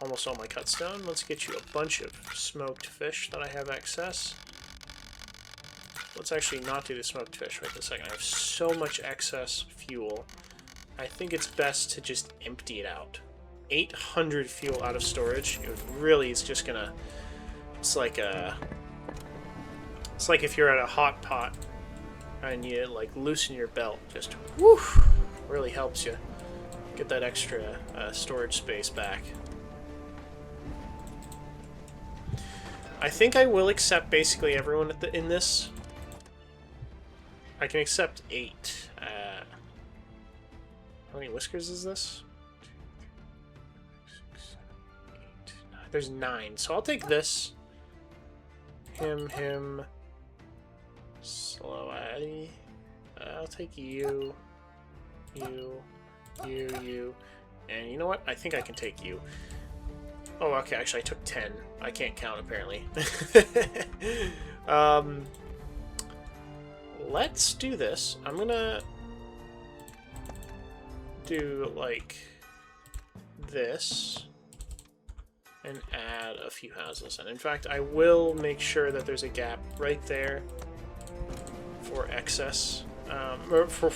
almost all my cut stone. Let's get you a bunch of smoked fish that I have excess. Let's actually not do the smoked fish right this second. I have so much excess fuel. I think it's best to just empty it out. 800 fuel out of storage. It really is just gonna... It's like if you're at a hot pot and you like loosen your belt, just whoo, really helps you get that extra storage space back. I think I will accept basically everyone in this. I can accept 8. How many whiskers is this? 2, 3, 4, 5, 6, 7, 8, 9. There's 9, so I'll take this. Him, Slow Addy. I'll take you, and you know what? I think I can take you. Oh, okay, actually I took 10. I can't count, apparently. Let's do this. I'm gonna do, like, this and add a few houses. And in fact, I will make sure that there's a gap right there for excess, or for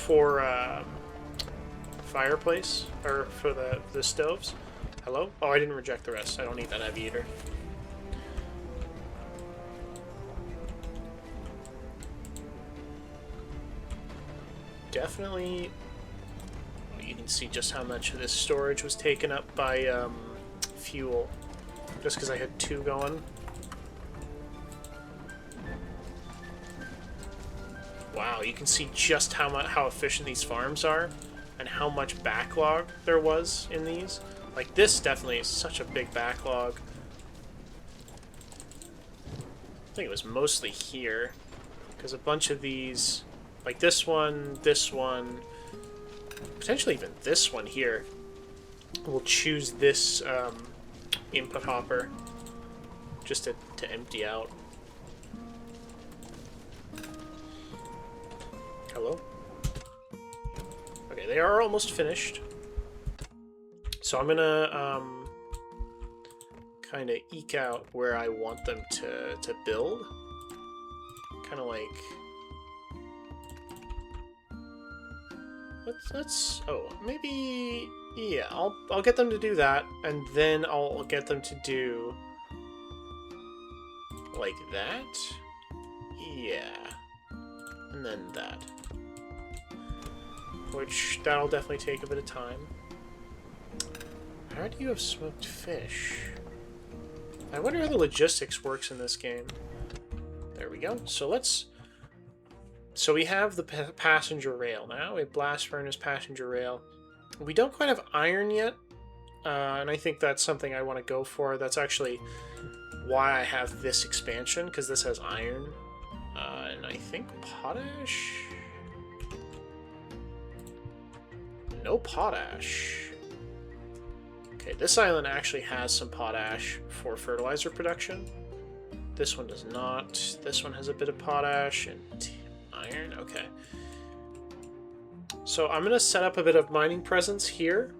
fireplace, or for the stoves. Hello? Oh, I didn't reject the rest. I don't need that heavy eater. Definitely, you can see just how much of this storage was taken up by fuel, just because I had 2 going. Wow, you can see just how efficient these farms are, and how much backlog there was in these. Like, this definitely is such a big backlog. I think it was mostly here, because a bunch of these, like this one, potentially even this one here, will choose this input hopper just to empty out. Hello? Okay, they are almost finished. So I'm gonna kind of eke out where I want them to build. Kind of like, let's oh, maybe, yeah, I'll get them to do that, and then I'll get them to do like that. Yeah. And then that. Which, that'll definitely take a bit of time. How do you have smoked fish? I wonder how the logistics works in this game. There we go. So we have the passenger rail now. A blast furnace passenger rail. We don't quite have iron yet. And I think that's something I want to go for. That's actually why I have this expansion, because this has iron. And I think potash? No potash. Okay, this island actually has some potash for fertilizer production. This one does not. This one has a bit of potash and iron. Okay. So I'm going to set up a bit of mining presence here.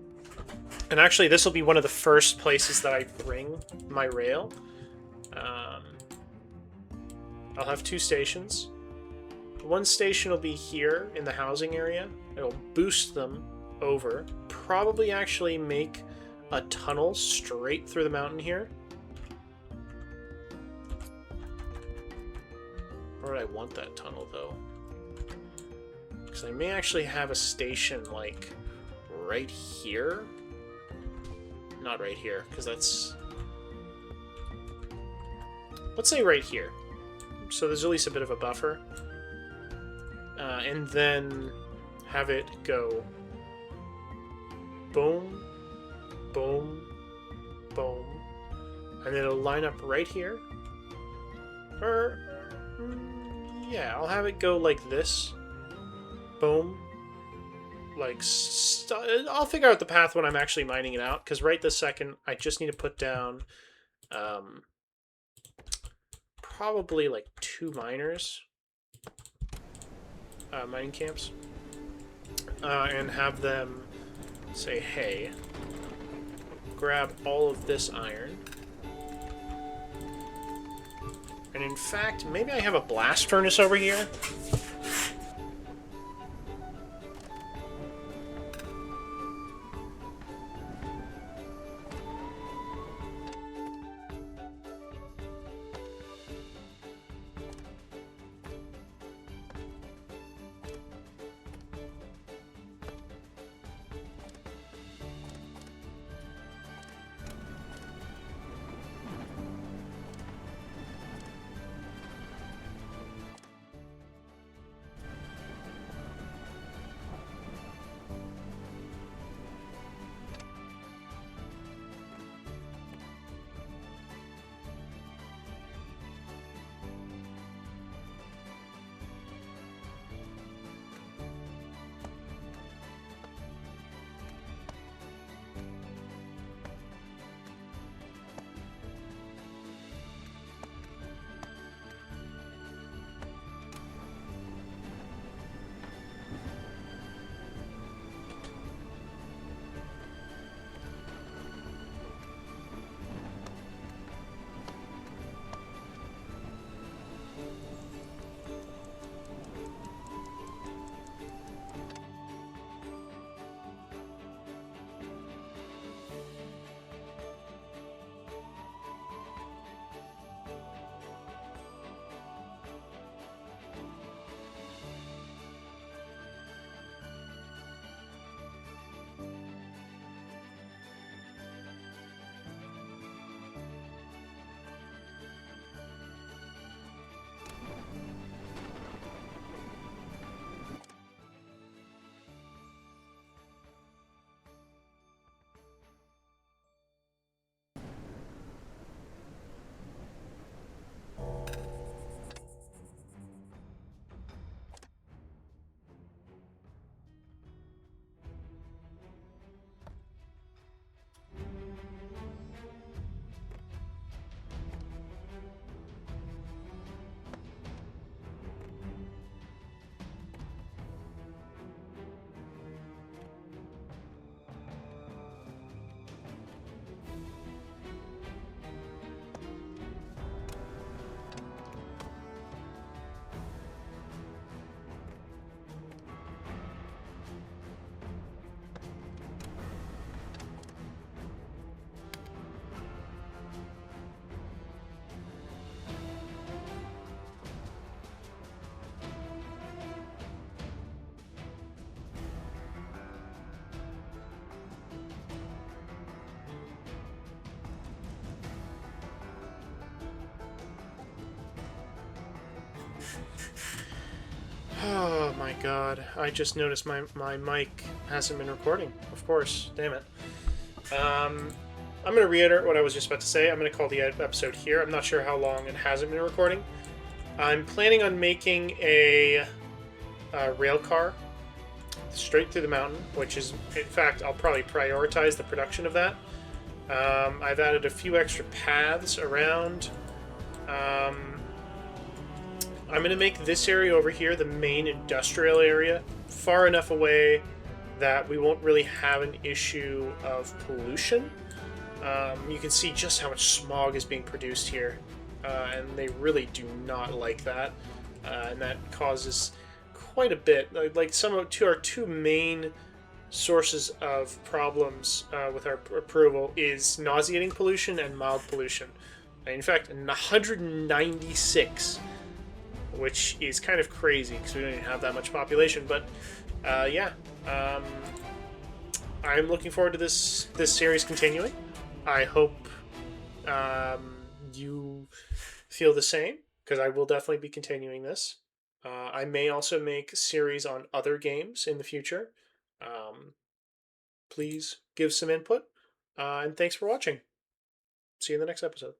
And actually, this will be one of the first places that I bring my rail. I'll have 2 stations. One station will be here in the housing area. It'll boost them over. Probably actually make a tunnel straight through the mountain here. Where would I want that tunnel, though? Because I may actually have a station, like, right here. Not right here, because that's... Let's say right here. So there's at least a bit of a buffer. And then have it go boom, boom, boom. And then it'll line up right here. Or, yeah, I'll have it go like this. Boom. Like, I'll figure out the path when I'm actually mining it out, because right this second, I just need to put down probably like 2 miners, mining camps, and have them say, hey, grab all of this iron. And in fact, maybe I have a blast furnace over here. Oh my god. I just noticed my mic hasn't been recording. Of course. Damn it. I'm going to reiterate what I was just about to say. I'm going to call the episode here. I'm not sure how long it hasn't been recording. I'm planning on making a rail car straight through the mountain, which is, in fact, I'll probably prioritize the production of that. I've added a few extra paths around. I'm going to make this area over here the main industrial area, far enough away that we won't really have an issue of pollution. You can see just how much smog is being produced here, and they really do not like that, and that causes quite a bit. Like our two main sources of problems with our approval is nauseating pollution and mild pollution. In fact, 196, which is kind of crazy because we don't even have that much population. But yeah, I'm looking forward to this series continuing. I hope you feel the same, because I will definitely be continuing this. I may also make series on other games in the future. Please give some input, and thanks for watching. See you in the next episode.